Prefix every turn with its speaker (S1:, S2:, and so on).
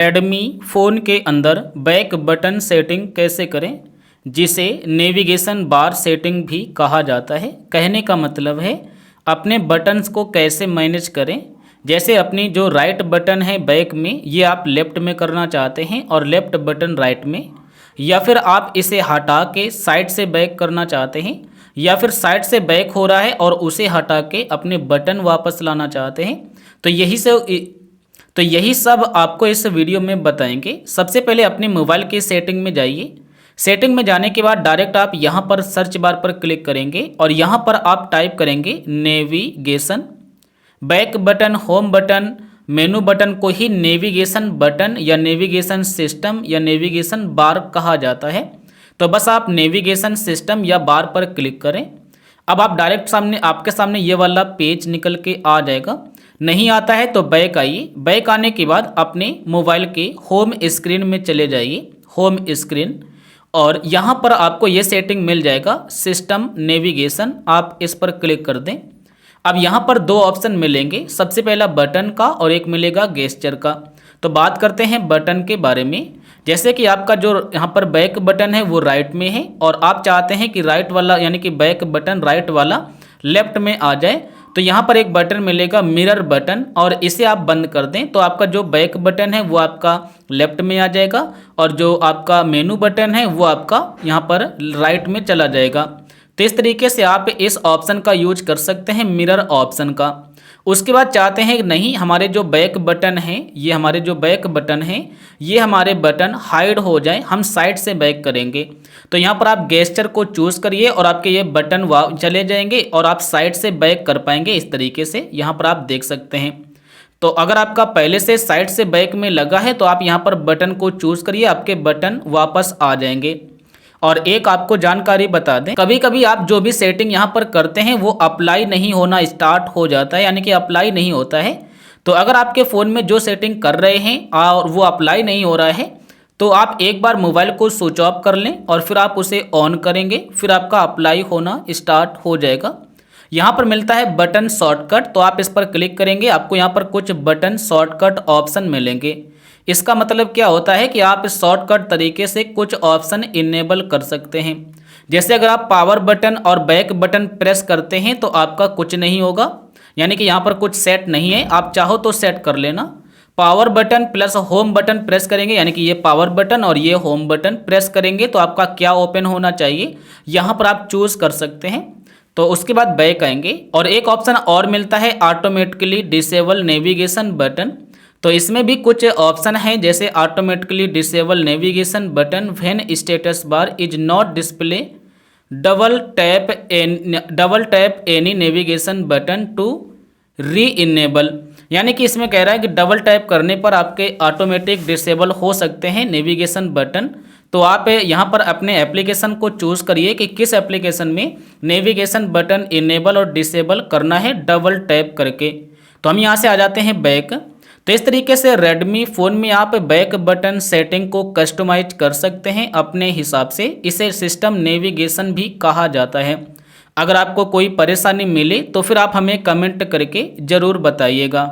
S1: Redmi phone के अंदर back button setting कैसे करें, जिसे नेविगेशन बार सेटिंग भी कहा जाता है। कहने का मतलब है अपने बटन्स को कैसे मैनेज करें। जैसे अपनी जो राइट बटन है बैक में, ये आप लेफ़्ट में करना चाहते हैं और लेफ़्ट बटन राइट में, या फिर आप इसे हटा के साइड से बैक करना चाहते हैं, या फिर साइड से बैक हो रहा है और उसे हटा के अपने बटन वापस लाना चाहते हैं। तो यही सब आपको इस वीडियो में बताएंगे। सबसे पहले अपने मोबाइल की सेटिंग में जाइए। सेटिंग में जाने के बाद डायरेक्ट आप यहाँ पर सर्च बार पर क्लिक करेंगे और यहाँ पर आप टाइप करेंगे navigation. Back button, home button, मेनू बटन को ही नेविगेशन बटन या नेविगेशन सिस्टम या नेविगेशन बार कहा जाता है। तो बस आप नेविगेशन सिस्टम या बार पर क्लिक करें। अब आप डायरेक्ट आपके सामने ये वाला पेज निकल के आ जाएगा। नहीं आता है तो बैक आइए। बैक आने के बाद अपने मोबाइल के होम स्क्रीन में चले जाइए, होम स्क्रीन, और यहाँ पर आपको ये सेटिंग मिल जाएगा सिस्टम नेविगेशन। आप इस पर क्लिक कर दें। अब यहाँ पर दो ऑप्शन मिलेंगे, सबसे पहला बटन का और एक मिलेगा गेस्चर का। तो बात करते हैं बटन के बारे में। जैसे कि आपका जो यहाँ पर बैक बटन है वो राइट में है और आप चाहते हैं कि राइट वाला यानी कि बैक बटन राइट वाला लेफ्ट में आ जाए, तो यहाँ पर एक बटन मिलेगा मिरर बटन, और इसे आप बंद कर दें तो आपका जो बैक बटन है वो आपका लेफ्ट में आ जाएगा और जो आपका मेनू बटन है वो आपका यहाँ पर राइट में चला जाएगा। तो इस तरीके से आप इस ऑप्शन का यूज कर सकते हैं, मिरर ऑप्शन का। उसके बाद चाहते हैं कि नहीं, हमारे जो बैक बटन है, ये हमारे जो बैक बटन है ये हमारे बटन हाइड हो जाए, हम साइड से बैक करेंगे, तो यहाँ पर आप गेस्चर को चूज करिए और आपके ये बटन चले जाएंगे और आप साइड से बैक कर पाएंगे। इस तरीके से यहाँ पर आप देख सकते हैं। तो अगर आपका पहले से साइड से बैक में लगा है तो आप यहाँ पर बटन को चूज करिए, आपके बटन वापस आ जाएंगे। और एक आपको जानकारी बता दें, कभी कभी आप जो भी सेटिंग यहाँ पर करते हैं वो अप्लाई नहीं होना स्टार्ट हो जाता है, यानी कि अप्लाई नहीं होता है। तो अगर आपके फ़ोन में जो सेटिंग कर रहे हैं और वो अप्लाई नहीं हो रहा है, तो आप एक बार मोबाइल को स्विच ऑफ कर लें और फिर आप उसे ऑन करेंगे, फिर आपका अप्लाई होना स्टार्ट हो जाएगा। यहाँ पर मिलता है बटन शॉर्टकट, तो आप इस पर क्लिक करेंगे, आपको यहाँ पर कुछ बटन शॉर्टकट ऑप्शन मिलेंगे। इसका मतलब क्या होता है कि आप शॉर्टकट तरीके से कुछ ऑप्शन इनेबल कर सकते हैं। जैसे अगर आप पावर बटन और बैक बटन प्रेस करते हैं तो आपका कुछ नहीं होगा, यानी कि यहाँ पर कुछ सेट नहीं है। आप चाहो तो सेट कर लेना। Power button plus home button press करेंगे, यानी कि ये पावर बटन और ये होम बटन प्रेस करेंगे तो आपका क्या ओपन होना चाहिए यहाँ पर आप चूज़ कर सकते हैं। तो उसके बाद बैक आएंगे और एक ऑप्शन और मिलता है ऑटोमेटिकली डिसेबल नेविगेशन बटन। तो इसमें भी कुछ ऑप्शन हैं, जैसे automatically disable navigation button when status bar is not display, double tap any navigation button to re enable. यानी कि इसमें कह रहा है कि डबल टैप करने पर आपके ऑटोमेटिक डिसेबल हो सकते हैं नेविगेशन बटन। तो आप यहाँ पर अपने एप्लीकेशन को चूज़ करिए कि किस एप्लीकेशन में नेविगेशन बटन इनेबल और डिसेबल करना है डबल टैप करके। तो हम यहाँ से आ जाते हैं बैक। तो इस तरीके से रेडमी फ़ोन में आप बैक बटन सेटिंग को कस्टमाइज कर सकते हैं अपने हिसाब से। इसे सिस्टम नेविगेशन भी कहा जाता है। अगर आपको कोई परेशानी मिले तो फिर आप हमें कमेंट करके ज़रूर बताइएगा।